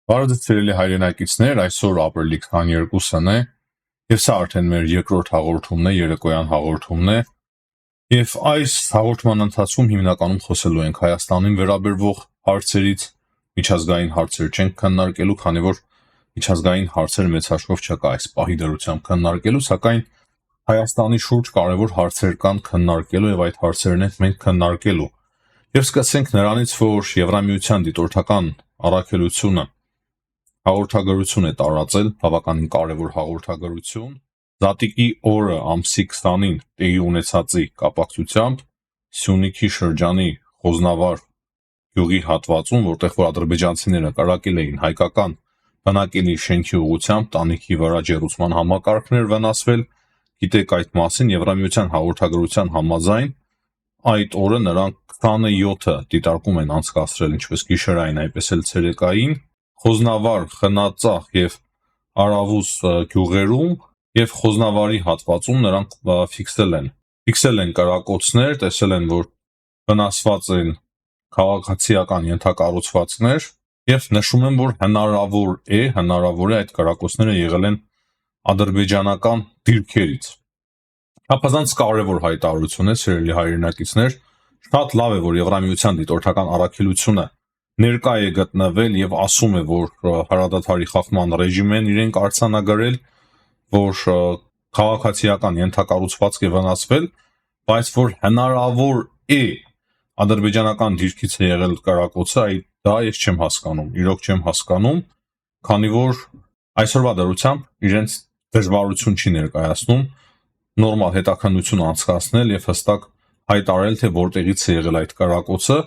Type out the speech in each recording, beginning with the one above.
Բարդացրելի հայրենակիցներ, այսօր ապրիլի 22-ն է, եւ սա արդեն մեր երկրորդ հաղորդումն է, երեկոյան հաղորդումն է, եւ այս հաղորդման ընթացքում հիմնականում խոսելու ենք Հայաստանին վերաբերող հարցերից, միջազգային հարցեր չենք քննարկելու, քանի որ միջազգային հարցեր մեծ հաշվով չկա այս պահի դրությամբ քննարկելու, սակայն Հայաստանի շուրջ կարևոր հարցեր կան քննարկելու եւ այդ հարցերն ենք մենք քննարկելու։ Եվ սկսենք նրանից, որ Եվրամիության դիտորդական առաքելությունը հաղորդագրություն է տարածել, բավականին կարևոր հաղորդագրություն, Զատիկի օրը ամսի 20-ին տեղի ունեցածի կապակցությամբ Սյունիքի շրջանի Խոզնավար գյուղի հատվածում, որտեղ որ ադրբեջանցիները կրակել էին հայկական բնակելի շենքի ուղղությամբ, տանիքի վրա ջեռուցման համակարգներ վնասվել, գիտեք այդ մասին, Եվրամիության հաղորդագրության համաձայն այդ օրը նրանք 27-ը դիտարկում են անցկացրել ինչպես գիշերային, այնպես էլ ցերեկային, Խոզնավար, Խնածախ եւ Արավուս գյուղերում եւ Խոզնավարի հատվածում նրանք ֆիքսել են կրակոցներ, տեսել են, որ վնասված են քաղաքացիական ենթակառուցվածքներ եւ նշում են, որ հնարավոր է այդ կրակոցները եղել են ադրբեջանական դիրքերից։ Չափազանց կարևոր հայտարարություն է, սիրելի հայրենակիցներ, շատ լավ է, որ Եվրամիության դիտորդական առաքելությունը ներկա է գտնվել եւ ասում է, որ հրադադարի խախտման ռեժիմ են իրենք արձանագրել, որ քաղաքացիական ենթակառուցվածք է վնասվել, բայց որ հնարավոր է ադրբեջանական դիրքից է եղել կրակոցը, դա ես չեմ հասկանում, իրոք չեմ հասկանում, քանի որ այսօրվա դրությամբ իրենց դժվարություն չի ներկայացնում նորմալ հետաքննություն անցկացնել եւ հստակ հայտարարել, թե որտեղից է եղել այդ կրակոցը,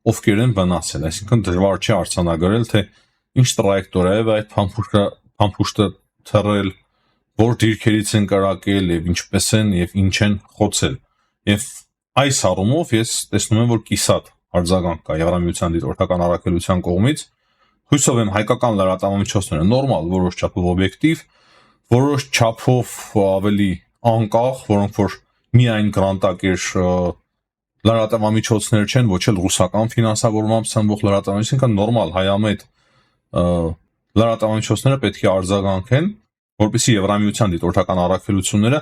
ովքեր են վնասել, այսինքն դժվար չի արձանագրել, թե ինչ տրայեկտորիայով այդ փամփուշտը թռել, որ դիրքերից են կրակել եւ ինչպես են եւ ինչ են խոցել։ Եվ այս առումով ես տեսնում եմ, որ կիսատ արձագանք կա Եվրամիության դիտորդական առաքելության կողմից, հույսով եմ հայկական լրատվամիջոցները նորմալ, որոշ չափով օբյեկտիվ, որոշ չափով ավելի անկախ, որոնք որ միայն գրանտակեր լրատվամիջոցներ չեն, ոչ էլ ռուսական ֆինանսավորմամբ ցնցող լրատվամիջոցներ, այսինքն նորմալ հայամետ լրատվամիջոցները պետք է արձագանքեն, որպեսզի Եվրամիության դիտորդական առաքելությունները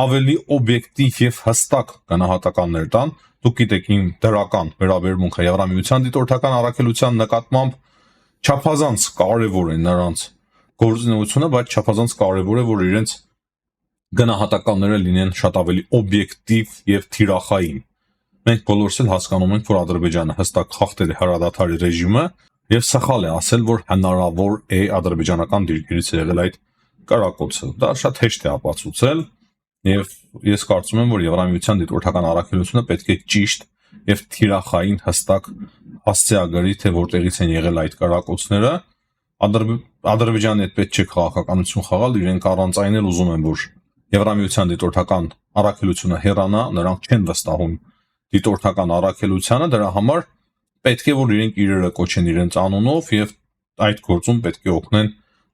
ավելի օբյեկտիվ եւ հստակ գնահատականներ տան։ Դուք գիտեք, իմ դրական վերաբերմունքը Եվրամիության դիտորդական առաքելության նկատմամբ չափազանց կարևոր է նրանց գործունեությունը, բայց չափազանց կարևոր է, որ իրենց գնահատականները լինեն շատ ավելի օբյեկտիվ եւ թիրախային։ Մենք բոլորս էլ հասկանում ենք, որ Ադրբեջանը հստակ խախտել է հրադադարի ռեժիմը եւ սխալ է ասել, որ հնարավոր է ադրբեջանական դիրքերից եղել այդ կրակոցը։ Դա շատ հեշտ է ապացուցել եւ ես կարծում եմ, որ Եվրամիության դիտորդական առաքելությունը պետք է ճիշտ եւ թիրախային հստակ հասցեագրի, թե որտեղից են եղել այդ կրակոցները։ Ադրբեջանի հետ պետք չէ քաղաքականություն խաղալ, իրենք առանց այն էլ ուզում են, որ Եվրամիության դիտորդական առաքելությունը հեռանա, նրանք չեն վստահում դիտորդական առաքելությանը, դրա համար պետք է որ իրենք իրերը կոչեն իրենց անունով եւ այդ գործում պետք է օգնեն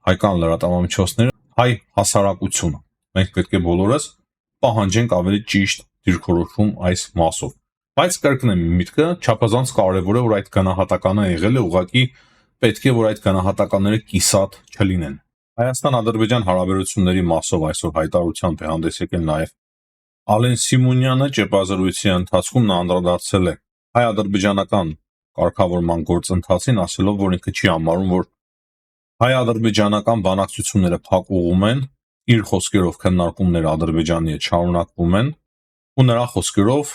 հայկական լրատվամիջոցները, հայ հասարակությունը։ Մենք պետք է բոլորս պահանջենք ավելի ճիշտ դիրքորոշում այս մասով։ Բայց կրկնեմ միտքը, չափազանց կարևոր է, որ այդ գնահատականը եղել է, ուղղակի պետք է որ այդ գնահատականները կիսատ չլինեն։ Հայաստան-Ադրբեջան հարաբերությունների մասով այսօր հայտարարությամբ է հանդես եկել նաեւ Ալեն Սիմոնյանը, ճեպազրույցի ընթացքում նա անդրադարձել է հայ-ադրբեջանական կարգավորման գործընթացին, ասելով, որ ինքը չի համարում, որ հայ-ադրբեջանական բանակցությունները փակ ուղում են, իր խոսքերով քննարկումները Ադրբեջանի հետ շարունակվում են, ու նրա խոսքերով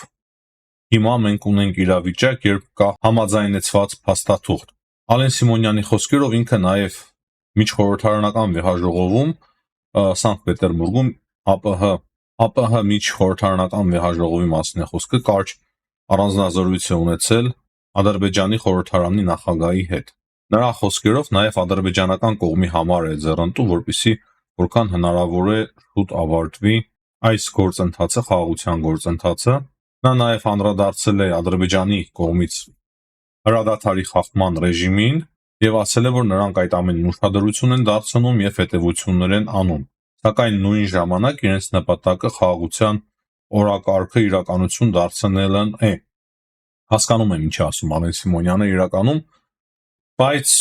հիմա մենք ունենք իրավիճակ, երբ կա համաձայնեցված փաստաթուղթ։ Ալեն Սիմոնյանի խոսքերով ինքը նաեւ միջխորհրդարանական վեհաժողովում Սանկտ Պետերբուրգում ԱՊՀ միջխորհրդարանական վեհաժողովի մասին է խոսքը, կարճ առանձնազրույց է ունեցել Ադրբեջանի խորհրդարանի նախագահի հետ։ Նրա խոսքերով նաև ադրբեջանական կողմի համար է ձեռնտու, որպեսզի որքան հնարավոր է շուտ ավարտվի այս գործընթացը, խաղաղության գործընթացը։ Նա նաև անդրադարձել է Ադրբեջանի կողմից հրադադարի խախտման ռեժիմին եւ ասել է, որ նրանք այդ ամենին ուշադրություն են դարձնում եւ հետեւություններ են անում։ Սակայն նույն ժամանակ իրենց նպատակը խաղաղության օրակարգը իրականություն դարձնելն է։ Հասկանում եմ, ինչ ասում Ալեն Սիմոնյանը իրականում, բայց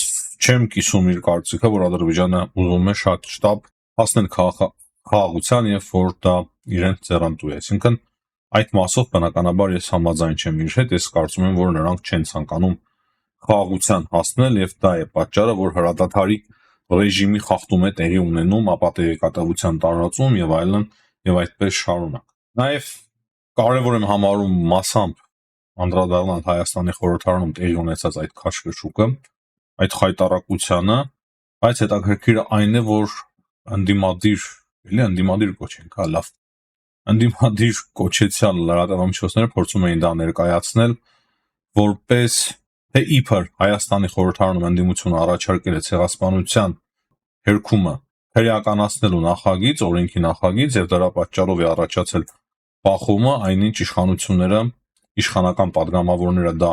չեմ կիսում իր կարծիքը, որ Ադրբեջանը ուզում է շատ շտապ հասնել խաղաղության եւ որ դա իրենց ձեռնտու է։ Այսինքն այդ մասով բնականաբար ես համաձայն չեմ իր հետ, ես կարծում եմ, որ նրանք չեն ցանկանում խաղաղության հասնել եւ դա է պատճառը, որ հրադադարի ռեժիմի խախտում է տեղի ունենում, ապա տեղեկատվության տարածում եւ այլն եւ այդպես շարունակ։ Նաեւ կարևոր եմ համարում մասամբ անդրադառնալ Հայաստանի խորհրդարանում տեղի ունեցած այդ քաշքշուկը, այդ խայտարակությանը, բայց հետաքրքիրը այն է, որ ընդդիմադիր կոչենք, հա, լավ։ Ընդդիմադիր կոչեցյալ լրատվամիջոցները փորձում էին դա ներկայացնել որպես թե իբր Հայաստանի խորհրդարանում ընդդիմությունը առաջարկել է ցեղասպանության հերքումը քրեականացնելու նախագիծ, օրենքի նախագիծ եւ դրա պատճառով է առաջացել բախումը, այնինչ իշխանությունները, իշխանական падգամավորները դա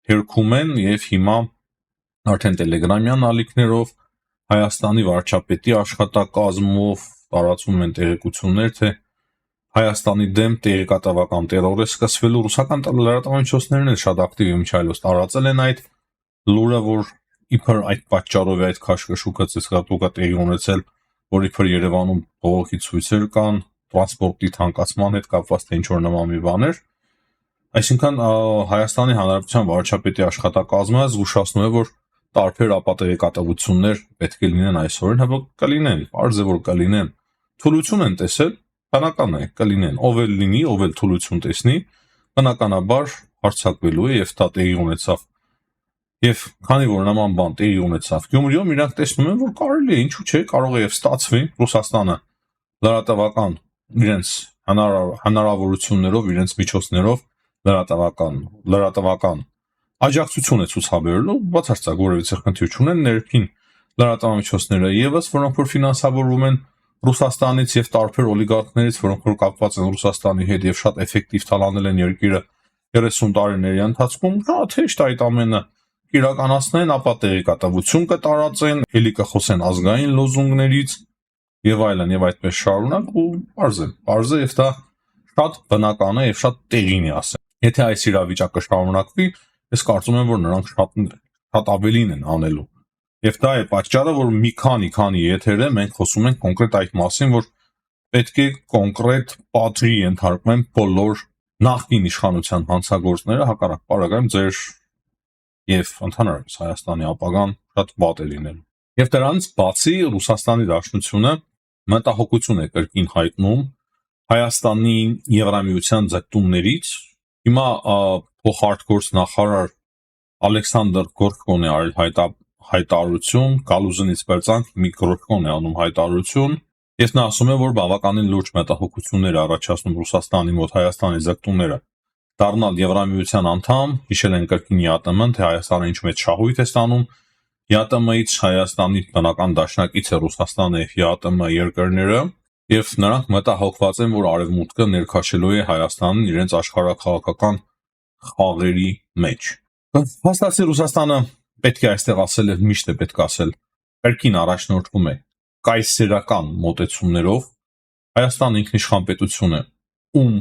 հերքում են եւ հիմա արդեն տելեգրամյան ալիքներով Հայաստանի վարչապետի աշխատակազմով տարածում են տեղեկություններ, թե Հայաստանի դեմ տեղեկատվական տերոր է սկսվելու, ռուսական լրատվամիջոցներն էլ շատ ակտիվ եմ չայլոց տարածել են այդ լուրը, որ իբր այդ պատճառով է այդ քաշքշուկը ցիսկատուկա տեղի ունեցել, որ իբր Երևանում բողոքի ցույցեր կան, տրանսպորտի թանկացման հետ կապված թե ինչ-որ նման մի բաներ։ Այսինքն Հայաստանի Հանրապետության վարչապետի աշխատակազմը զգուշացնում է, որ տարբեր ապատեղեկատվություններ պետք է լինեն այսօրին, հա կլինեն, parz է որ կլինեն։ Թուլություն են տեսել, բնական է, կլինեն, ով էլ լինի, ով էլ թուլություն տեսնի, բնականաբար հարձակվելու է եւ դա տեղի ունեցավ։ Եվ քանի որ նման բան տեղի ունեցավ Գյումրիում, իրանք տեսնում են, որ կարելի է, ինչու՞ չէ, կարող է եւ ստացվի Ռուսաստանը լրատվական իրենց հնարավորություններով, իրենց միջոցներով լրատվական աջակցություն է ցուցաբերելու, բացարձակ որևիցե խնդիր չունեն ներքին լրատվամիջոցները եւս, որոնք որ ֆինանսավորվում են Ռուսաստանից եւ տարբեր օլիգարխներից, որոնք որ կապված են Ռուսաստանի հետ եւ շատ էֆեկտիվ թալանել են երկիրը 30 տարիների ընթացքում, շատ հեշտ այդ ամենը իրականացնեն, ապա տեղեկատվություն կտարածեն, ելի կխոսեն ազգային լոզունգներից եւ այլն եւ այդպես շարունակ ու parz է եւ դա շատ բնական է եւ շատ տեղին է ասեմ։ Եթե այս իրավիճակը շարունակվի, ես կարծում եմ, որ նրանք շատ ավելին են անելու։ Եվ դա է պատճառը, որ մի քանի եթերը մենք խոսում ենք կոնկրետ այդ մասին, որ պետք է կոնկրետ պատժի ենթարկվեն բոլոր նախկին իշխանության հանցագործները, հակառակ պարագայում ձեր եւ ընդհանրապես Հայաստանի ապագան շատ վատ է լինելու։ Եվ դրանից բացի Ռուսաստանի Դաշնությունը մտահոգություն է կրկին հայտնում Հայաստանի Եվրամիության ձգտումներից։ Հիմա փոխարտգործ նախարար Ալեքսանդր Գորկոն է արել հայտարարություն, Գալուզինից բերցանք մի Գորկոն է անում հայտարարություն, եւ նա ասում է, որ բավականին լուրջ մտահոգություններ է առաջացնում Ռուսաստանի մոտ Հայաստանի ձգտումները դառնալ Եվրամիության անդամ, հիշել են կրկին ԵԱՏՄ-ն, թե Հայաստանը ինչ մեծ շահույթ է ստանում, ԵԱՏՄ-ից Հայաստանի բնական դաշնակից է Ռուսաստանը եւ ԵԱՏՄ երկրները, եւ նրանք մտահոգված են, որ արևմուտքը ներքաշելու է Հայաստանին իրենց աշխարհաքաղաքական խաղերի մեջ։ Հաստատի Ռուսաստանը պետք է այստեղ ասել եւ միշտ է պետք ասել, կրկին առաջնորդվում է կայսերական մոտեցումներով, Հայաստանը ինքնիշխան պետություն է, ում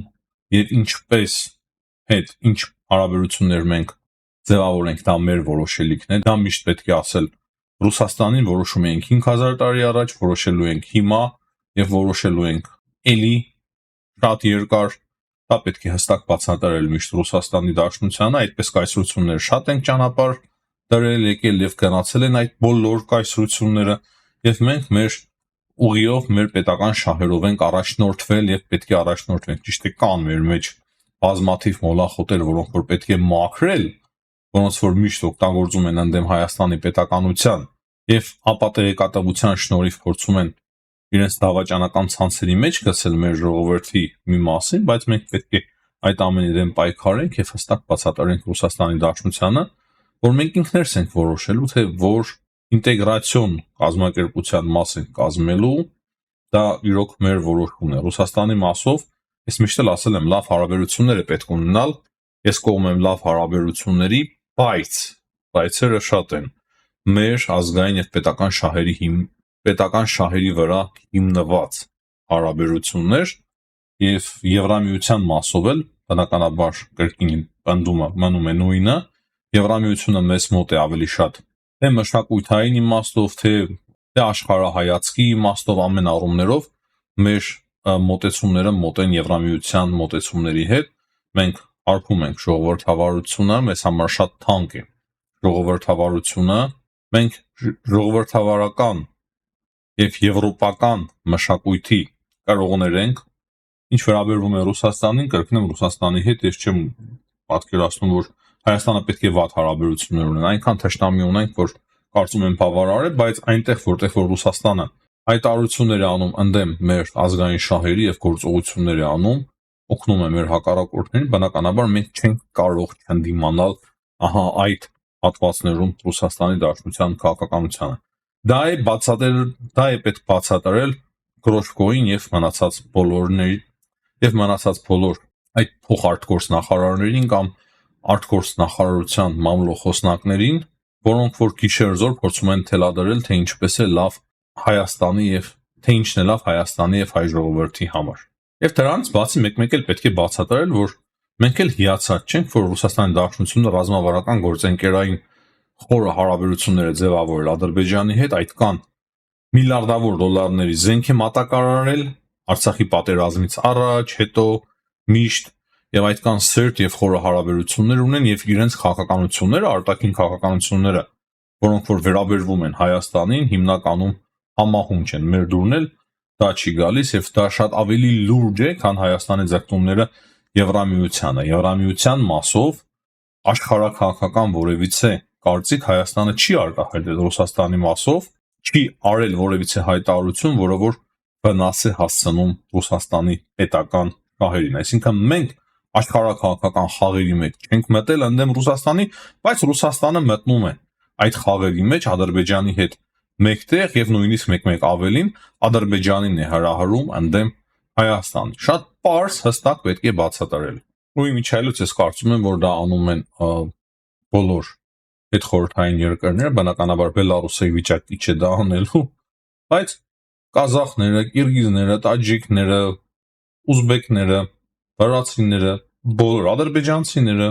եւ ինչպես հետ ինչ հարաբերություններ մենք ձևավորենք, դա մեր որոշելիքն է, դա միշտ պետք է ասել Ռուսաստանին, որոշում ենք 5000 տարի առաջ, որոշելու ենք հիմա եւ որոշելու ենք էլի շատ երկար, դա պետք է հստակ բացատրել միշտ Ռուսաստանի Դաշնությանը, այդպես կայսրություններ շատ են ճանապարհ դրել եկել եւ գնացել են այդ բոլոր կայսրությունները եւ մենք մեր ուղիով, մեր պետական շահերով ենք առաջնորդվել եւ պետք է առաջնորդվենք, ճիշտ է կան մեր մեջ բազմաթիվ մոլախոտեր, որոնք որ պետք է մաքրել, որոնց որ միշտ օգտագործում են ընդդեմ Հայաստանի պետականության եւ ապատեղեկատվության շնորհիվ փորձում են իրենց դավաճանական ցանցերի մեջ գցել մեր ժողովրդի մի մասին, բայց մենք պետք է այդ ամենի դեմ պայքարենք եւ հստակ բացատրենք Ռուսաստանի Դաշնությանը, որ մենք ինքներս ենք որոշելու, թե որ ինտեգրացիոն կազմակերպության մաս ենք կազմելու, դա իրոք մեր որոշումն է։ Ռուսաստանի մասով ես միշտ էլ ասել եմ, լավ հարաբերություններ է պետք ունենալ, ես կողմ եմ լավ հարաբերությունների, բայց բայցերը շատ են մեր ազգային եւ պետական շահերի վրա հիմնված հարաբերություններ եւ Եվրամիության մասով էլ բնականաբար կրկին պնդումը մնում է նույնը, Եվրամիությունը մեզ մոտ է ավելի շատ թե մշակութային իմաստով, թե աշխարհայացքի իմաստով ամեն առումներով մեր մոտեցումները մոտ են Եվրամիության մոտեցումների հետ։ Մենք արփում ենք ժողովրդավարությունը, մեզ համար շատ թանկ է ժողովրդավարությունը, մենք ժողովրդավարական եւ եվրոպական մշակույթի կարողներ ենք, ինչ վերաբերվում է Ռուսաստանին, կրկնեմ Ռուսաստանի հետ ես չեմ պատկերացնում, որ Հայաստանը պետք է վատ հարաբերություններ ունենա, այնքան թշնամի ունենք, որ կարծում եմ բավարար է, բայց այնտեղ որտեղ որ Ռուսաստանը հայտարարություններ է անում ընդդեմ մեր ազգային շահերի եւ գործողություններ է անում, օգնում է մեր հակառակորդներին, բնականաբար մենք չենք կարող չընդդիմանալ ահա այդ հատվածներում Ռուսաստանի Դաշնության քաղաքականությանը։ Դա է պետք բացատրել Գրոշկոյին եւ մնացած բոլոր այդ փոխարտգործ նախարարներին կամ արտգործ նախարարության մամլոխոսնակներին, որոնք որ գիշեր-զօր փորձում են թելադրել, թե ինչպես է լավ Հայաստանի եւ թե ինչն է լավ Հայաստանի եւ հայ ժողովրդի համար։ Եվ դրանից բացի մեկ-մեկ էլ պետք է բացատրել, որ մենք էլ հիացած չենք, որ Ռուսաստանի Դաշնությունը ռազմավարական գործընկերային խորը հարաբերություններ է ձևավորել Ադրբեջանի հետ, այդ կան միլիարդավոր դոլարների զենք է մատակարարել Արցախի պատերազմից առաջ, հետո միշտ եւ այդ կան սերտ եւ խորը հարաբերություններ ունեն եւ իրենց քաղաքականությունները, արտաքին քաղաքականությունները, որոնք որ վերաբերվում են Հայաստանին, հիմնականում համահունչ են։ Մեր դուրն էլ դա չի գալիս եւ դա շատ ավելի լուրջ է, քան Հայաստանի ձգտումները Եվրամիությանը։ Եվրամիության մասով աշխարհակաղակական որևիցե կարծիք Հայաստանը չի արտահայտել Ռուսաստանի մասով, չի արել որևիցե հայտարարություն, որը որ վնաս է հասցնում Ռուսաստանի պետական շահերին։ Այսինքն մենք աշխարհակաղակական խաղերի մեջ չենք մտել ընդդեմ Ռուսաստանի, բայց Ռուսաստանը մտնում է այդ խաղերի մեջ Ադրբեջանի հետ մեկտեղ եւ նույնիսկ մեկ-մեկ ավելին Ադրբեջանին է հրահրում ընդդեմ Հայաստանի։ Շատ պարզ հստակ պետք է բացատրել։ Ու իմիջիայլոց ես կարծում եմ, որ դա անում են բոլոր հետխորհրդային երկրները, բնականաբար Բելարուսի վիճակի չէ դա անելու, բայց կազախները, կիրգիզները, տաջիկները, ուզբեկները, վրացիները, բոլոր ադրբեջանցիները,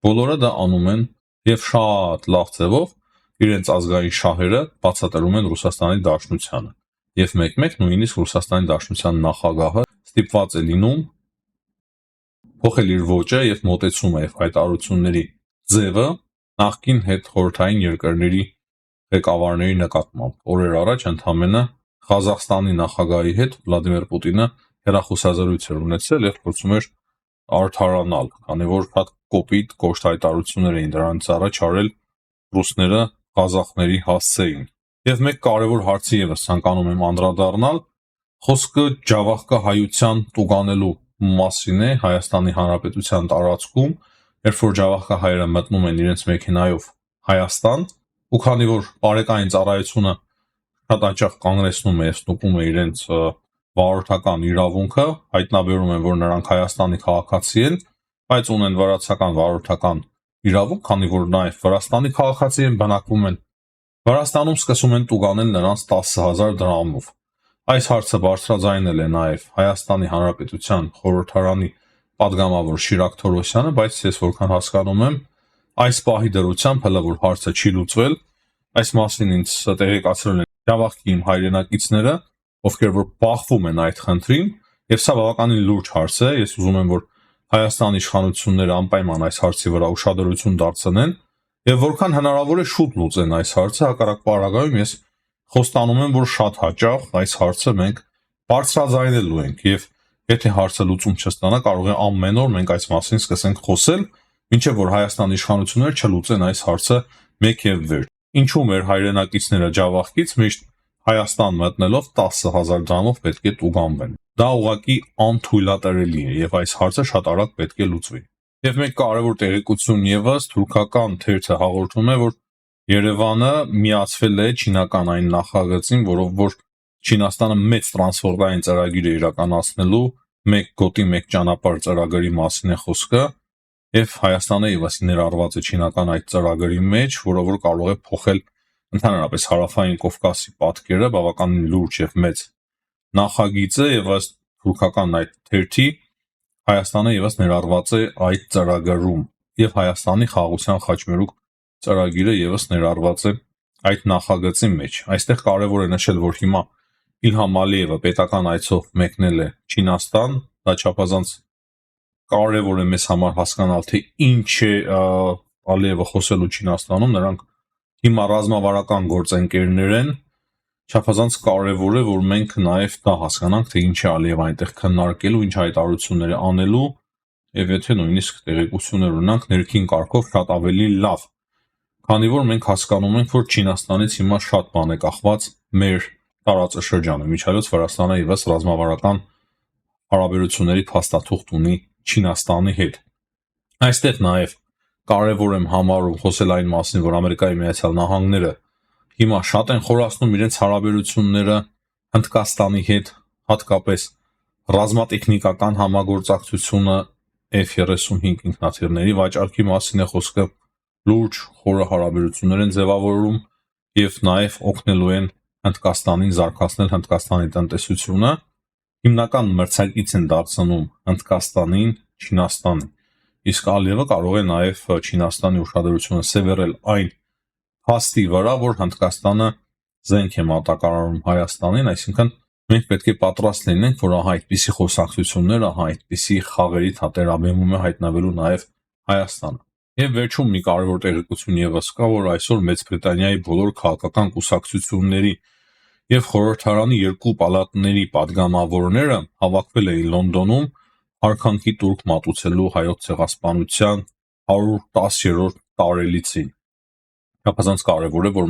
բոլորը դա անում են եւ շատ լավ ձևով իրենց ազգային շահերը բացատրում են Ռուսաստանի Դաշնությանը։ Եվ մեկ-մեկ նույնիսկ Ռուսաստանի Դաշնության նախագահը ստիպված է լինում փոխել իր ոճը եւ մոտեցումը եւ հայտարարությունների ձևը նախկին հետխորհրդային երկրների ղեկավարների նկատմամբ։ Օրեր առաջ ընդամենը Ղազախստանի նախագահի հետ Վլադիմիր Պուտինը հեռախոսազրույց էր ունեցել եւ փորձում էր արդարանալ, քանի որ շատ կոպիտ կոշտ հայտարարություններ էին դրանից առաջ արել ռուսները ղազախների հասցեին։ Եվ մեկ կարևոր հարցի եւս ցանկանում եմ անդրադառնալ, խոսքը Ջավախկա հայության տուգանելու մասին է Հայաստանի Հանրապետության տարածքում, երբ որ Ջավախկա հայերը մտնում են իրենց մեքենայով Հայաստան, ու քանի որ բարեկային ծառայությունը շատ հաճախ կանգնեցնում է եւ ստուգում է իրենց վարորդական իրավունքը, հայտնաբերում են, որ նրանք Հայաստանի քաղաքացի են, բայց ունեն վրացական վարորդական իրավունք, քանի որ նաեւ Վրաստանի քաղաքացի են, բնակվում են Վրաստանում, սկսում են տուգանել նրանց 10,000 դրամով։ Այս հարցը բարձրաձայնել է նաեւ Հայաստանի Հանրապետության խորհրդարանի падգամավոր Շիրակ Թորոսյանը, բայց ես որքան հասկանում եմ, այս պահի դրությամբ հələ որ հարցը չի լուծվել, այս մասին ինձ տեղեկացրել են Ջավախքի իմ հայրենակիցները, ովքեր որ բախվում են այդ խնդրին, եւ սա բավականին լուրջ հարց է, ես ուզում եմ, որ Հայաստանի իշխանությունները անպայման այս հարցի վրա ուշադրություն դարձնեն եւ որքան հնարավոր է շուտ լուծեն այս հարցը, հակառակ պարագայում ես խոստանում եմ, որ շատ հաճախ այս հարցը մենք բարձրաձայնելու ենք եւ եթե հարցը լուծում չստանա, կարող է ամեն օր մենք այս մասին սկսենք խոսել, մինչեւ որ Հայաստանի իշխանությունները չլուծեն այս հարցը մեկ եւ վերջ։ Ինչու մեր հայրենակիցները Ջավախքից միշտ Հայաստան մտնելով 10,000 դրամով պետք է տուգանվեն։ Դա ուղղակի անթույլատրելի է եւ այս հարցը շատ արագ պետք է լուծվի։ Եվ մեկ կարևոր տեղեկություն եւս թուրքական թերթը հաղորդում է, որ Երևանը միացվել է չինական այն նախագծին, որով որ Չինաստանը մեծ տրանսպորտային ծրագիր է իրականացնելու, մեկ գոտի մեկ ճանապարհ ծրագրի մասին է խոսքը, եւ Հայաստանը եւս ներառված է չինական այդ ծրագրի մեջ, որը որ կարող է փոխել ընդհանրապես հարավային Կովկասի պատկերը, բավականին լուրջ եւ մեծ նախագիծ է եւ ըստ թուրքական այդ թերթի Հայաստանը եւս ներառված է այդ ծրագրում եւ Հայաստանի խաղաղության խաչմերուկ ծրագիրը եւս ներառված է այդ նախագծի մեջ։ Այստեղ կարևոր է նշել, որ հիմա Իլհամ Ալիևը պետական այցով մեկնել է Չինաստան, դա չափազանց կարևոր է մեզ համար հասկանալ, թե ինչ է Ալիևը խոսելու Չինաստանում, նրանք հիմա ռազմավարական գործընկերներ են, չափազանց կարևոր է, որ մենք նաև դա հասկանանք, թե ինչ է Ալիևը այնտեղ քննարկելու, ինչ հայտարարություններ է անելու, եւ եթե նույնիսկ տեղեկություններ ունենանք ներքին կարգով շատ ավելի լավ, քանի որ մենք հասկանում ենք, որ Չինաստանից հիմա շատ բան է կախված մեր տարածաշրջանը, միջայլոց Վրաստանը եւս ռազմավարական հարաբերությունների փաստաթուղթ ունի Չինաստանի հետ։ Այստեղ նաև կարևոր եմ համարում խոսել այն մասին, որ Ամերիկայի Միացյալ Նահանգները հիմա շատ են խորացնում իրենց հարաբերությունները Հնդկաստանի հետ, հատկապես ռազմատեխնիկական համագործակցությունը F-35 ինքնաթիռների վաճառքի մասին է խոսքը, լուրջ խորը հարաբերություններ են ձևավորում եւ նաև օգնելու են Հնդկաստանին զարգացնել Հնդկաստանի տնտեսությունը, հիմնական մրցակից են դարձնում Հնդկաստանին, Չինաստանին, իսկ Ալիևը կարող է նաև Չինաստանի ուշադրությունը սևեռել այն փաստի վրա, որ Հնդկաստանը զենք է մատակարարում Հայաստանին, այսինքն մենք պետք է պատրաստ լինենք, որ ահա այդպիսի խոսակցություններ, ահա այդպիսի խաղերի թատերաբեմում է հայտնվելու նաև Հայաստանը։ Եվ վերջում մի կարևոր տեղեկություն եւս կա, որ այսօր Մեծ Բրիտանիայի բոլոր քաղաքական կուսակցությունների եւ խորհրդարանի երկու պալատների падգամավորները հավաքվել էին Լոնդոնում արքանքի տուրք մատուցելու հայոց ցեղասպանության 110-րդ տարելիցին։ Չափազանց կարևոր է, որ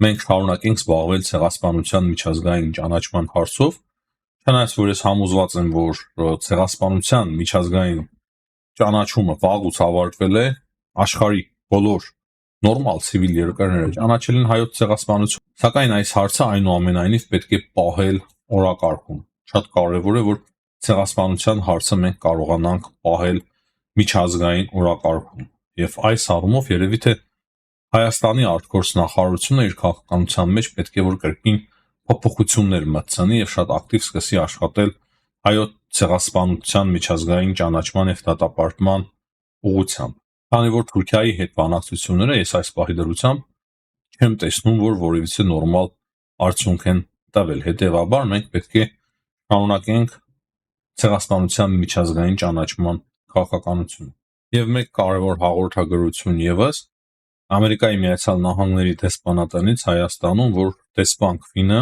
մենք շարունակենք զբաղվել ցեղասպանության միջազգային ճանաչման հարցով, չնայած որ ես համոզված եմ, որ ցեղասպանության միջազգային ճանաչումը վաղուց ավարտվել է, աշխարհի բոլոր նորմալ ցիվիլ երկրները ճանաչել են հայոց ցեղասպանություն, սակայն այս հարցը այնուամենայնիվ պետք է պահել օրակարգում։ Շատ կարևոր է, որ ցեղասպանության հարցը մենք կարողանանք պահել միջազգային օրակարգում։ Եվ այս առումով երևի թե Հայաստանի արտգործնախարարությունը իր քաղաքականության մեջ պետք է որ կրկին փոփոխություններ մտցնի եւ շատ ակտիվ սկսի աշխատել հայոց ցեղասպանության միջազգային ճանաչման եւ դատապարտման ուղղությամբ։ Քանի որ Թուրքիայի հետ բանակցությունները ես այս պահի դրությամբ չեմ տեսնում, որ որևիցե նորմալ արդյունք են տվել։ Հետևաբար մենք պետք է շարունակենք ցեղասպանության միջազգային ճանաչման քաղաքականությունը։ Եվ մեկ կարևոր հաղորդագրություն եւս Ամերիկայի Միացյալ Նահանգների դեսպանատնից Հայաստանում, որ դեսպան Քվինը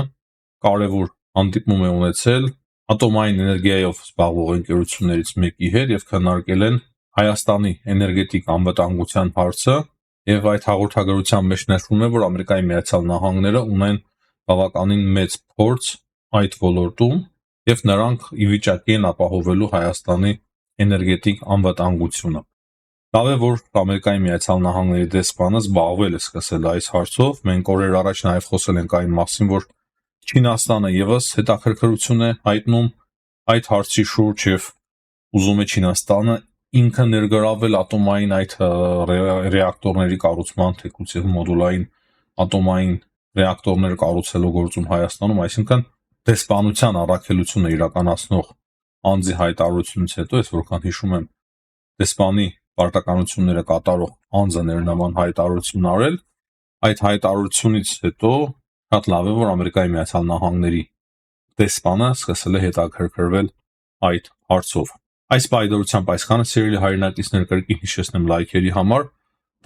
կարևոր հանդիպում է ունեցել ատոմային էներգիայով զբաղվող ընկերություններից մեկի հետ եւ քննարկել են Հայաստանի էներգետիկ անվտանգության հարցը եւ այդ հաղորդագրության մեջ նշվում է, որ Ամերիկայի Միացյալ Նահանգները ունեն բավականին մեծ փորձ այդ ոլորտում եւ նրանք ի վիճակի են ապահովելու Հայաստանի էներգետիկ անվտանգությունը։ Լավ է, որ Ամերիկայի Միացյալ Նահանգների դեսպանը զբաղվել է սկսել այս հարցով։ Մենք օրեր առաջ նաև խոսել ենք այն մասին, որ Չինաստանը եւս հետաքրքրություն է հայտնում այդ հարցի շուրջ եւ ուզում է Չինաստանը ինքը ներգրավել ատոմային այդ ռեակտորների կառուցման, թեկուզ եւ մոդուլային ատոմային ռեակտորներ կառուցելու գործում Հայաստանում, այսինքն դեսպանության առաքելությունը իրականացնող անձի հայտարարությունից հետո, ես որքան հիշում եմ, դեսպանի պարտականությունները կատարող անձը ներնման հայտարարություն արել, այդ հայտարարությունից հետո շատ լավ է, որ Ամերիկայի Միացյալ Նահանգների դեսպանը սկսել է հետաքրքրվել այդ հարցով։ Այս պայդորությամբ այսքանը սիրելի հայրենակիցներ, կրկին հիշեցնեմ լայքերի համար,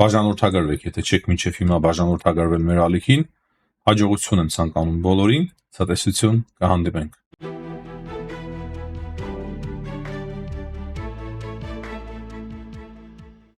բաժանորդագրվեք, եթե չեք մինչև հիմա բաժանորդագրվել մեր ալիքին, հաջողություն եմ ցանկանում բոլորին, ցտեսություն, կհանդիպենք։